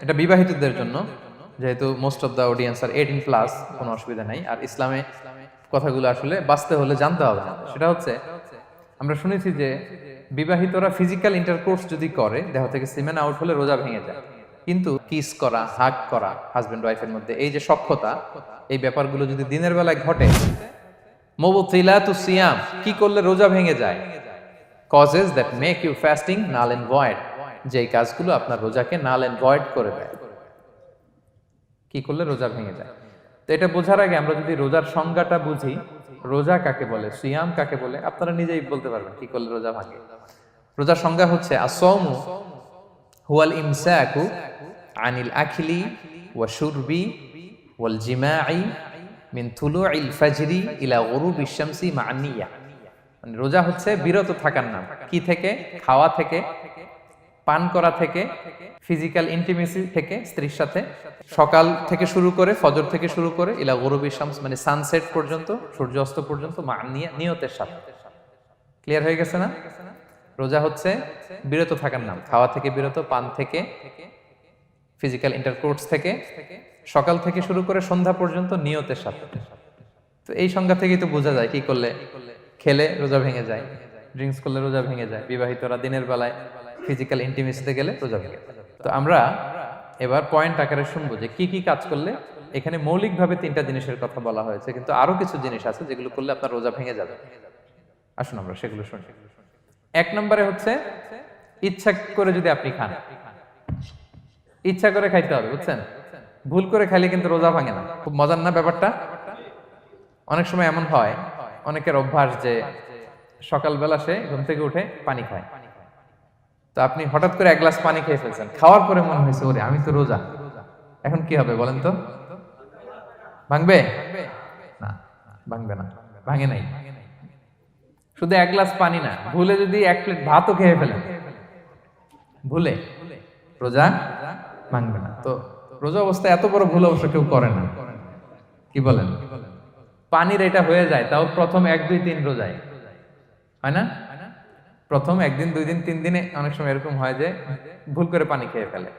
এটা বিবাহিতদের জন্য, যেহেতু মোস্ট অফ দ্য অডিয়েন্স আর 18+, কোনো অসুবিধা নাই। আর ইসলামে কথাগুলো আসলে বাঁচতে হলে জানতে হবে না। সেটা হচ্ছে, আমরা শুনেছি যে বিবাহিতরা ফিজিক্যাল ইন্টারকোর্স যদি করে, দেহ থেকে সিমেন আউট হলে রোজা ভেঙে যায়। কিন্তু কিস করা, হাগ করা হাজবেন্ড ওয়াইফের মধ্যে, এই যে সখ্যতা, এই ব্যাপারগুলো যদি দিনের বেলায় ঘটে, মুবতিলাতু সিয়াম, কি করলে রোজা ভেঙে যায়? Causes that make you fasting null and void, যেই কাজগুলো আপনার রোজাকে নাল এন্ড ভয়েড করে দেয়। কি করলে রোজা ভেঙে যায়? তো এটা বোঝার আগে আমরা যদি রোজার সংজ্ঞাটা বুঝি, রোজা কাকে বলে, সিয়াম কাকে বলে, আপনারা নিজেই বলতে পারবেন কি করলে রোজা ভাঙে। রোজার সংজ্ঞা হচ্ছে আসওমু হুয়াল ইমসাকু আনিল আখিলি ওয়া শুরবি ওয়াল জিমাই মিন তুলুইল ফাজরি ইলা গুরুবিশ শামসি মা নিয়া। মানে রোজা হচ্ছে বিরত থাকার নাম। কি থেকে? খাওয়া থেকে, পান করা থেকে, ফিজিক্যাল ইন্টিমেসি থেকে স্ত্রীর সাথে, সকাল থেকে শুরু করে, ফজর থেকে শুরু করে ইলা গুরুবিশ শামস মানে সানসেট পর্যন্ত, সূর্যাস্ত পর্যন্ত, মা নিয়তের সাথে। ক্লিয়ার হয়ে গেছে না? রোজা হচ্ছে বিরত থাকার নাম। খাওয়া থেকে বিরত, পান থেকে, ফিজিক্যাল ইন্টারকোর্স থেকে, সকাল থেকে শুরু করে সন্ধ্যা পর্যন্ত নিয়তের সাথে। তো এই সংজ্ঞা থেকেই তো বোঝা যায় কি করলে, খেলে রোজা ভেঙে যায়, ড্রিঙ্কস করলে রোজা ভেঙে যায়, বিবাহিতরা দিনের বেলায় ফিজিক্যাল ইন্টিমেসিতে গেলে রোজা ভেঙে যায়। তো আমরা এবার পয়েন্ট আকারে শুনবো যে কি কি কাজ করলে। এখানে মৌলিকভাবে 3টা জিনিসের কথা বলা হয়েছে, কিন্তু আরো কিছু জিনিস আছে যেগুলো করলে আপনার রোজা ভেঙে যাবে। আসুন আমরা সেগুলো শুনি। 1 নম্বরে হচ্ছে, ইচ্ছা করে যদি আপনি খান, ইচ্ছা করে খাইতে হবে, বুঝছেন? ভুল করে খাইলে কিন্তু রোজা ভাঙে না। খুব মজার না ব্যাপারটা? অনেক সময় এমন হয়, অনেকের অভ্যাস যে সকালবেলা সে ঘুম থেকে উঠে পানি খায়। তো আপনি হঠাৎ করে 1 গ্লাস পানি খেয়ে ফেলছেন, খাওয়ার পরে মনে হয়েছে ওরে আমি তো রোজা, এখন কি হবে বলেন তো? ভাঙবে না? ভাঙবে না, ভাঙে নাই। শুধু 1 গ্লাস পানি না, ভুলে যদি 1 প্লেট ভাতও খেয়ে ফেলেন, ভুলে, রোজা ভাঙবে না। তো রোজা অবস্থায় এত বড় ভুল অবশ্য কেউ করে না, কি বলেন? পানির এটা হয়ে যায়, তাও প্রথম 1, 2, 3 রোজায়, হয় না? প্রথম 1 দিন, 2 দিন, 3 দিনে অনেক সময় এরকম হয় যে ভুল করে পানি খেয়ে ফেলে।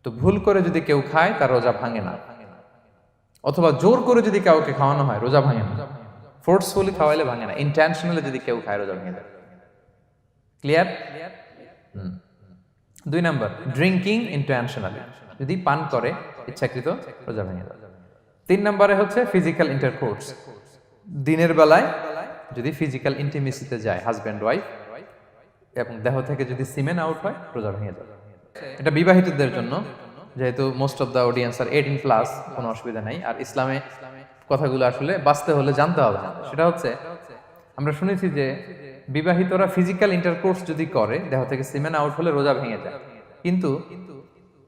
তো ভুল করে যদি কেউ খায় তার রোজা ভাঙে না। অথবা জোর করে যদি কাউকে খাওয়ানো হয়, রোজা ভাঙে না। ফোর্সফুলি খাওয়াইলে ভাঙে না। ইন্টেনশনালি যদি কেউ খায়, রোজা ভেঙে যায়। ক্লিয়ার? 2 নাম্বার, ড্রিঙ্কিং ইন্টেনশনালি, যদি পান করে ইচ্ছাকৃত, রোজা ভেঙে যায়। 3 নম্বরে হচ্ছে ফিজিক্যাল ইন্টারকোর্স, দিনের বেলায় যদি ফিজিক্যাল ইন্টিমেসিতে যায় হাজব্যান্ড ওয়াইফ, এবং দেহ থেকে যদি সিমেন আউট হয়, রোজা ভেঙে যায়। এটা বিবাহিতদের জন্য, যেহেতু মোস্ট অফ দ্য অডিয়েন্স আর 18+, কোনো অসুবিধা নাই। আর ইসলামে কথাগুলো আসলে বাঁচতে হলে জানতে হবে না। সেটা হচ্ছে, আমরা শুনেছি যে বিবাহিতরা ফিজিক্যাল ইন্টারকোর্স যদি করে, দেহ থেকে সিমেন আউট হলে রোজা ভেঙে যায়। কিন্তু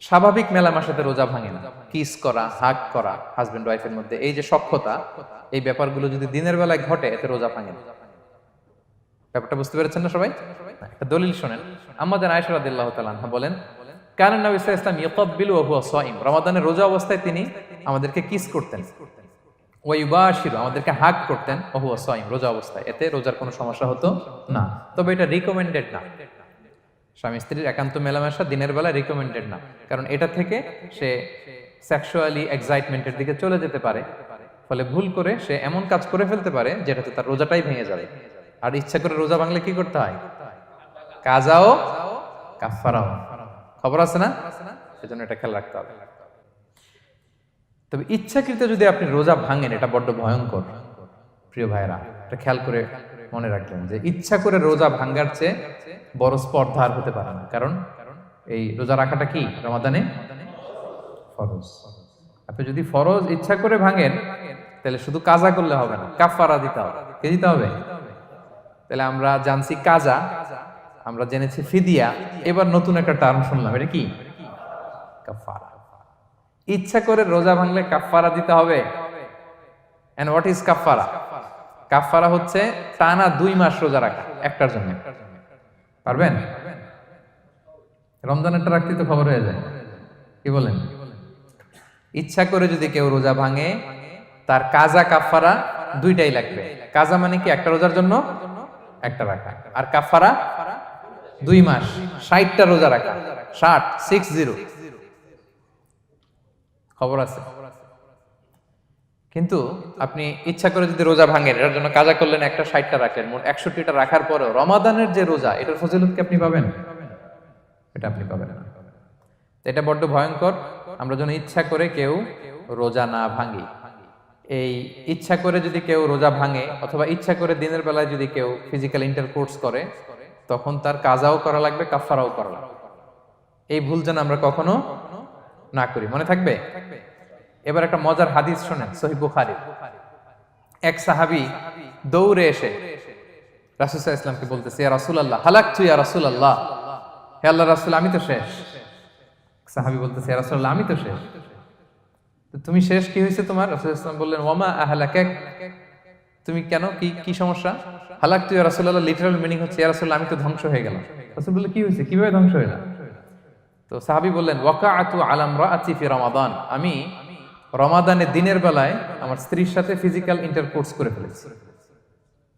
স্বাভাবিক মেলামেশাতে রোজা ভাঙে না। কিস করা, হাগ করা হাজবেন্ড ওয়াইফের মধ্যে, এই যে সখ্যতা, এই ব্যাপারগুলো যদি দিনের বেলায় ঘটে, এতে রোজা ভাঙে না। ব্যাপারটা বুঝতে পেরেছেন না সবাই? একটা দলিল শোনেন। আমাদের আয়েশা রাদিয়াল্লাহু তাআলা আনহা বলেন, কানা নবী সাল্লাল্লাহু আলাইহি ওয়াসাল্লাম ইয়াকাব্বিলু ওয়া হুয়া সাইম, রমাদানের রোজা অবস্থায় তিনি আমাদেরকে কিস করতেন, ওয়া ইউবাশিরু, আমাদেরকে হাগ করতেন, ওয়া হুয়া সাইম, রোজা অবস্থায়। এতে রোজার কোনো সমস্যা হতো না। তবে এটা রিকমেন্ডেড না। স্বামী স্ত্রীর একান্ত মেলামেশা দিনের বেলা রিকমেন্ডেড না, কারণ এটা থেকে সে সেক্সুয়ালি এক্সাইটমেন্টের দিকে চলে যেতে পারে। ফলে ভুল করে সে এমন কাজ করে ফেলতে পারে যেটাতে তার রোজাটাই ভেঙে যাবে। আর ইচ্ছা করে রোজা ভাঙলে কি করতে হয়? কাজাও কাফারাও, খবর আছে না? সেজন্য এটা খেয়াল রাখতে হবে। তবে ইচ্ছাকৃত যদি আপনি রোজা ভাঙেন, এটা বড্ড ভয়ঙ্কর প্রিয় ভাইরা। এটা খেয়াল করে মনে রাখবেন যে ইচ্ছা করে রোজা ভাঙার চেয়ে বড় স্পর্ধা আর হতে পারে না। কারণ এই রোজা রাখাটা কি রমাদানে ফরজ। আপনি যদি ফরজ ইচ্ছা করে ভাঙেন, তাহলে শুধু কাজা করলে হবে না, কাফারা দিতে হবে। কে দিতে হবে? তাহলে আমরা জানছি কাজা, আমরা জেনেছি ফিদিয়া, এবার নতুন একটা টার্ম শুনলাম, এটা কি? কাফারা। ইচ্ছা করে রোজা ভাঙলে কাফারা দিতে হবে। এন্ড হোয়াট ইজ কাফারা? কাফারা হচ্ছে টানা 2 মাস রোজা রাখা একটার জন্য। পারবেন? রমজানেরটা রাখতে তো খবর হয়ে যায়, কি বলেন? ইচ্ছা করে যদি কেউ রোজা ভাঙে, তার কাজা কাফারা 2টাই লাগবে। কাজা মানে কি? একটা রোজার জন্য একটা রাখা। আর কাফারা 2 মাস 60টা রোজা রাখা। 60, খবর আছে। কিন্তু আপনি ইচ্ছা করে যদি রোজা ভাঙেন, এটার জন্য কাজা করলেন, একটা 60টা রাখলেন, মোট 61টা রাখার পরেও রমাদানের যে রোজা, এটার ফজিলত কি আপনি পাবেন? এটা আপনি পাবেন না। এটা বড্ড ভয়ঙ্কর। আমরা যেন ইচ্ছা করে কেউ রোজা না ভাঙি। এই ইচ্ছা করে যদি কেউ রোজা ভাঙে অথবা ইচ্ছা করে দিনের বেলায় যদি কেউ ফিজিক্যাল ইন্টারকোর্স করে, তখন তার কাজাও করা লাগবে, কাফারাও করা লাগবে। এই ভুল যেন আমরা কখনো না করি, মনে থাকবে। এবার একটা মজার হাদিস শোনেন, সহিহ বুখারী। এক সাহাবী দৌড়ে এসে রাসূল সাল্লাল্লাহু আলাইহি ওয়াসাল্লামকে বলতেছে, ইয়া রাসূলুল্লাহ হালাকতু ইয়া রাসূলুল্লাহ, হে আল্লাহর রাসূল আমি তো শেষ। সাহাবী বলতেছে, ইয়া রাসূলুল্লাহ আমি তো শেষ। তো তুমি শেষ, কি হয়েছে তোমার? রাসূল সাল্লাল্লাহু আলাইহি ওয়াসাল্লাম বললেন, ওয়ামা আহলাকাক, তুমি কেন, কি কি সমস্যা? হালাকতু ইয়া রাসূলুল্লাহ লিটারাল মিনিং হচ্ছে, ইয়া রাসূলুল্লাহ আমি তো ধ্বংস হয়ে গেলাম। রাসূল বললেন, কি হয়েছে, কিভাবে ধ্বংস হয়ে গেল? তো সাহাবী বললেন, ওয়াকাআতু আলা ইমরাআতি ফি রমাদান, আমি রমাদানের দিনের বেলায় আমার স্ত্রীর সাথে ফিজিক্যাল ইন্টারকোর্স করে ফেলেছি,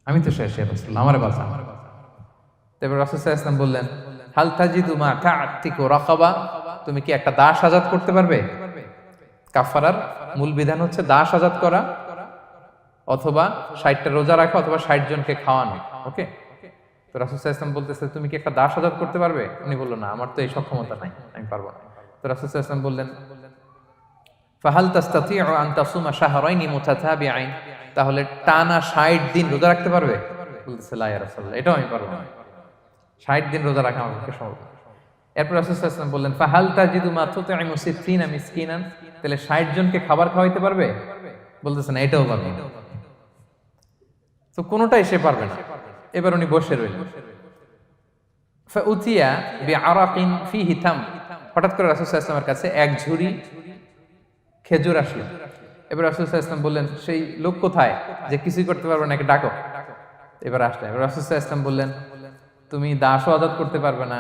আমি তো শেষ, ইয়া রাসূলুল্লাহ আমারে বাঁচান। তারপর রাসূল সাল্লাল্লাহু আলাইহি ওয়াসাল্লাম বললেন, হাল তাজিদু মা কা'তিকু রাকাবা, তুমি কি একটা দাস আজাদ করতে পারবে? কাফারার মূল বিধান হচ্ছে দাস আজাদ করা অথবা 60টা রোজা রাখা অথবা 60 জনকে খাওয়ানো। ওকে, তো রাসূল সাল্লাল্লাহু আলাইহি ওয়াসাল্লাম বলতেছে, তুমি কি একটা দাস আজাদ করতে পারবে? উনি বলল, না আমার তো এই সক্ষমতা নাই, আমি পারবো না। তো রাসূল সাল্লাল্লাহু আলাইহি ওয়াসাল্লাম বললেন, ফাহাল তাস্তাতিউ আন তাসুমা শাহরাইনি মুতাতাবিআইন, তাহলে টানা 60 দিন রোজা রাখতে পারবে? বলতেছে, লা ইয়া রাসূলুল্লাহ, এটাও আমি পারবো না, 60 দিন রোজা রাখা আমার পক্ষে সম্ভব না। এরপর রাসূল সাল্লাল্লাহু আলাইহি ওয়াসাল্লাম বললেন, ফাহাল তাজিদু মা তুতঈমু 60 মিসকিনান, তাহলে 60 জনকে খাবার খাওয়াইতে পারবে? বলতেছে, না এটাও পারবে না। তো কোনোটাই সে পারবে না। এবার উনি বসে রইলেন। ফাউতিয়া বিআরাকিন ফিহি তাম, হঠাৎ করে রাসূল সাল্লাল্লাহু আলাইহি ওয়াসাল্লামের কাছে এক ঝুড়ি খেজুর আসলো। এবার রাসূল সাল্লাল্লাহু আলাইহি ওয়াসাল্লাম বললেন, সেই লোক কোথায় যে কিছুই করতে পারবে না, একে ডাকো। এবার আসলে এবার রাসূল সাল্লাল্লাহু আলাইহি ওয়াসাল্লাম বললেন, তুমি দাসও আজাদ করতে পারবে না,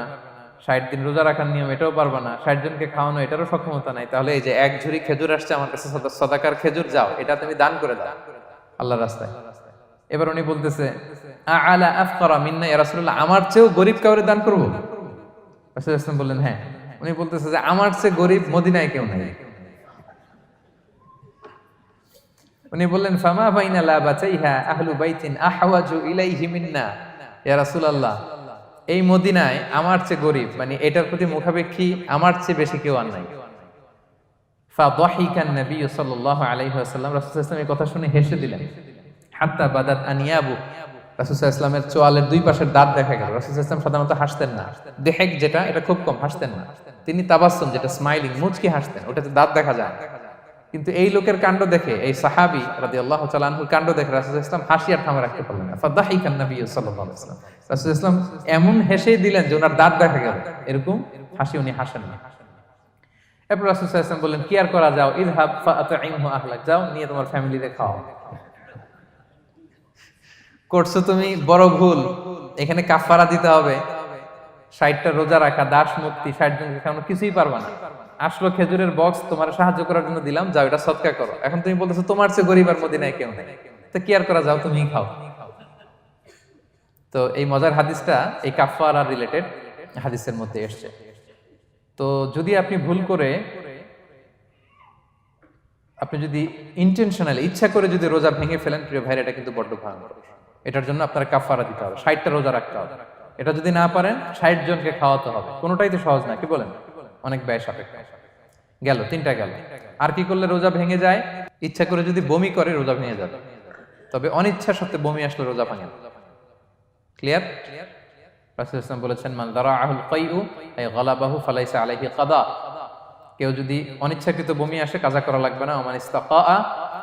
60 দিন রোজা রাখার নিয়ম এটাও পারবে না, 60 জনকে খাওয়ানো এটারও সক্ষমতা নাই, তাহলে এই যে এক ঝুড়ি খেজুর আসছে আমার কাছে, সাদাকার খেজুর, যাও এটা তুমি দান করে দাও আল্লাহর রাস্তায়। এবার উনি বলতেছে, আলা আফকারা মিন্না ইয়া রাসূলুল্লাহ, আমার চেয়েও গরীব কাউরে দান করব? রাসূল সাল্লাল্লাহু আলাইহি ওয়াসাল্লাম বললেন, হ্যাঁ। উনি বলতেছে যে আমার চেয়ে গরীব মদিনায় কেউ নাই। উনি বললেন, ফামা বাইনা লাবাতাইহা আহলু বাইতিন আহওয়াজু ইলাইহি মিন্না ইয়া রাসূলুল্লাহ, এই মদিনায় আমার চেয়ে গরীব, মানে এটার প্রতি মুখাপেক্ষী আমার চেয়ে বেশি কেউ আর নাই। ফাদাহিকান নবী সাল্লাল্লাহু আলাইহি ওয়াসাল্লাম, রাসূল সাল্লাল্লাহু আলাইহি ওয়াসাল্লাম এই কথা শুনে হেসে দিলেন। হাত্তা বাদাত আনিয়াবু, রাসূল সাল্লাল্লাহু আলাইহি ওয়াসাল্লামের চোয়ালের দুই পাশের দাঁত দেখা গেল। রাসূল সাল্লাল্লাহু আলাইহি ওয়াসাল্লাম সাধারণত হাসতেন না, দেহেক যেটা এটা খুব কম হাসতেন না, তিনি তাবাসসুম যেটা স্মাইলিং মুচকি হাসতেন, ওটাতে দাঁত দেখা যায়। কিন্তু এই লোকের কাণ্ড দেখে, এই সাহাবী রাদিয়াল্লাহু তাআলা আনহুর কাণ্ড দেখে রাসূল সাল্লাল্লাহু আলাইহি ওয়াসাল্লাম হাসি আর থামা রাখতে পারলেন না। ফাদাহিকান নবী সাল্লাল্লাহু আলাইহি ওয়াসাল্লাম, রাসূল সাল্লাল্লাহু আলাইহি ওয়াসাল্লাম এমন হেসেই দিলেন যে ওনার দাঁত দেখা গেল, এরকম হাসি উনি হাসেন না। এরপর রাসূল সাল্লাল্লাহু আলাইহি ওয়াসাল্লাম বললেন, কি আর করা, যাও, ইযহাব ফাআতঈমহু আহলাক, যাও নিয়ে তোমার ফ্যামিলিতে খাও। করছো তুমি বড় ভুল, এখানে কাফারা দিতে হবে, 60টা রোজা রাখা, দাস মুক্তি, 60 জনকে খাওয়ানো, কিছুই পারবা না। আসলো খেজুরের বক্স, তোমার সাহায্য করার জন্য দিলাম, যাও এটা সদকা করো। এখন তুমি বলতেছো তোমার চেয়ে গরীব আর মদিনায় কেউ নেই, তো কি আর করা, যাও তুমি খাও। তো এই মজার হাদিসটা এই কাফারা রিলেটেড হাদিসের মধ্যে এসেছে। তো যদি আপনি ভুল করে, আপনি যদি ইন্টেনশনালি ইচ্ছা করে যদি রোজা ভেঙে ফেলেন, প্রিয় ভাইরা, এটা কিন্তু বড্ড ভয়ঙ্কর। এটার জন্য আপনার কাফারা দিতে হবে, 60টা রোজা রাখতে হবে। এটা যদি না পারেন 60 জনকে খাওয়াতে হবে। কোনোটাই তো সহজ না, কি বলেন? অনেক ব্যয় সাপেক্ষ। গেল 3টা গেল। আর কি করলে রোজা ভেঙে যায়? ইচ্ছা করে যদি বমি করে রোজা ভেঙে যাবে, তবে অনিচ্ছা সত্ত্বে বমি আসলে রোজা ভাঙে না। ক্লিয়ার? রাসূল সাল্লাল্লাহু আলাইহি ওয়াসাল্লাম বলেছেন, মান দারাআহুল কাইউ আই গালাবাহু ফালাইসা আলাইহি কাদা, কেউ যদি অনিচ্ছাকৃত বমি আসে কাজা করা লাগবে না। ওমান ইস্তাকা,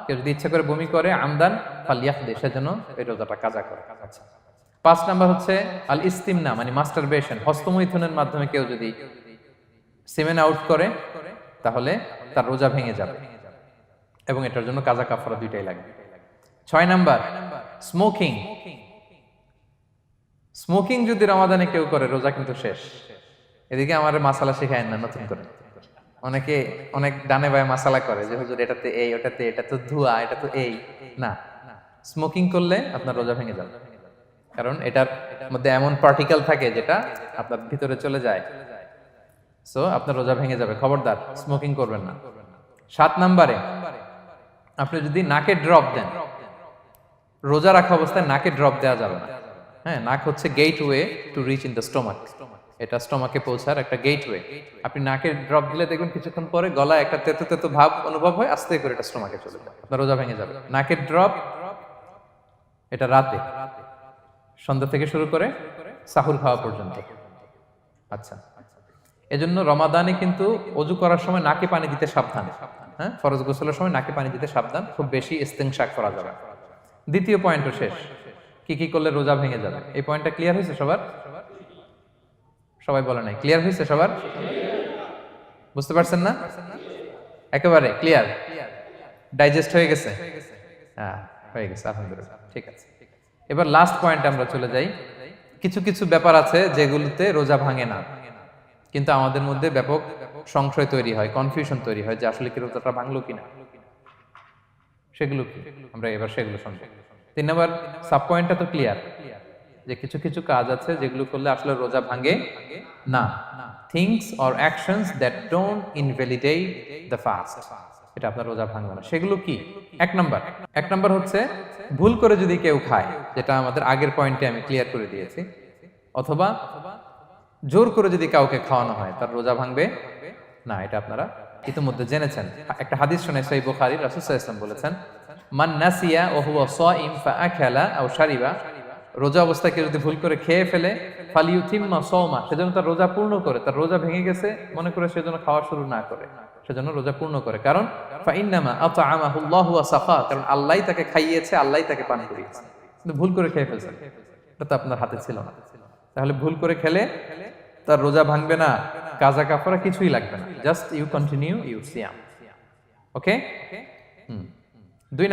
কেউ যদি ইচ্ছা করে বমি করে আমদান ফালিয়াকদি, সেজন্য এই রোজাটা কাজা করে। আচ্ছা, 5 নাম্বার হচ্ছে আল ইস্তিমনা, মানে মাস্টারবেশন, হস্তমৈথুনের মাধ্যমে কেউ যদি সিমেন আউট করে তাহলে তার রোজা ভেঙে যাবে এবং এটার জন্য কাজা কাফারা দুইটাই লাগবে। 6 নাম্বার স্মোকিং। স্মোকিং যদি রমাদানে কেউ করে রোজা কিন্তু শেষ। এদিকে আমার মাসালা শেখায় না নতুন করে, অনেকে অনেক ডানে বায়ে মাসালা করে যে হুজুর এটাতে এই, ওটাতে, এটা তো ধোঁয়া, এটা তো এই না। স্মোকিং করলে আপনার রোজা ভেঙে যাবে, কারণ এটার মধ্যে এমন পার্টিকেল থাকে যেটা আপনার ভিতরে চলে যায়, সো আপনার রোজা ভেঙে যাবে। খবরদার স্মোকিং করবেন না। 7 নম্বরে আপনি যদি নাকে ড্রপ দেন, রোজা রাখা অবস্থায় নাকে ড্রপ দেওয়া যাবে না। হ্যাঁ, নাক হচ্ছে gateway to reach in the stomach. এটা স্টোমাকে পৌঁছার একটা গেটওয়ে। আপনি নাকে ড্রপ দিলে দেখবেন কিছুক্ষণ পরে গলায় একটা তেতো তেতো ভাব অনুভব হয়, আস্তে করে এটা স্টোমাকে চলে যায়, আপনার রোজা ভেঙে যাবে। নাকের ড্রপ এটা রাতে, সন্ধ্যা থেকে শুরু করে সাহুর খাওয়া পর্যন্ত। আচ্ছা, এজন্য রমাদানে কিন্তু অজু করার সময় নাকে পানি দিতে সাবধান। হ্যাঁ, ফরজ গোসলের সময় নাকে পানি দিতে সাবধান, খুব বেশি ইস্তেনশাক করা যাবে। দ্বিতীয় পয়েন্টও শেষ, কি কি করলে রোজা ভেঙে যাবে। এই পয়েন্টটা ক্লিয়ার হয়েছে সবার? সবাই বলে নাই, ক্লিয়ার হয়েছে সবার? বুঝতে পারছেন না? একেবারে ক্লিয়ার, ডাইজেস্ট হয়ে গেছে? হ্যাঁ, হয়ে গেছে, আলহামদুলিল্লাহ, ঠিক আছে। এবার লাস্ট পয়েন্টে আমরা চলে যাই। কিছু কিছু ব্যাপার আছে যেগুলোতে রোজা ভাঙে না, কিন্তু আমাদের মধ্যে ব্যাপক সংশয় তৈরি হয়, কনফিউশন তৈরি হয় যে আসলে কি রোজাটা ভাঙলো কিনা। সেগুলো কি, আমরা এবার সেগুলো শুনবো। 3 নম্বর সাব পয়েন্টটা তো ক্লিয়ার, যে কিছু কিছু কাজ আছে যেগুলো করলে আসলে রোজা ভাঙে না। Things or actions that don't invalidate the fast, এটা আপনার রোজা ভাঙবে না। সেগুলো কি? এক নাম্বার হচ্ছে ভুল করে যদি কেউ খায়, যেটা আমাদের আগের পয়েন্টে আমি ক্লিয়ার করে দিয়েছি, অথবা জোর করে যদি কাউকে খাওয়ানো হয়, তার রোজা ভাঙবে না, এটা আপনারা ইতিমধ্যে জেনেছেন। একটা হাদিস শুনে সহিহ বুখারী, রাসূল সাল্লাল্লাহু আলাইহি ওয়াসাল্লাম বলেছেন, মান নাসিয়া ওয়া হুয়া সাইম ফাআকালা আও শারিবা, রোজা অবস্থায় কেউ যদি ভুল করে খেয়ে ফেলে, ফালিউতিম্মা সাওমা, সেজন্য তার রোজা পূর্ণ করে। তার রোজা ভেঙে গেছে মনে করে সেজন্য খাওয়া শুরু না করে, সেজন্য রোজা পূর্ণ করে। কারণ ফাইন্নামা আতআমাহুল্লাহু ওয়া সাকা, কারণ আল্লাহই তাকে খাইয়েছে, আল্লাহই তাকে পান করিয়েছে। কিন্তু ভুল করে খেয়ে ফেলছেন, এটা তো আপনার হাতে ছিল না। তাহলে ভুল করে খেলে তার রোজা ভাঙবে না, কাজা কাফারা কিছুই লাগবে না, জাস্ট ইউ কন্টিনিউ ইউ সিয়াম। ওকে। 2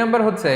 নাম্বার হচ্ছে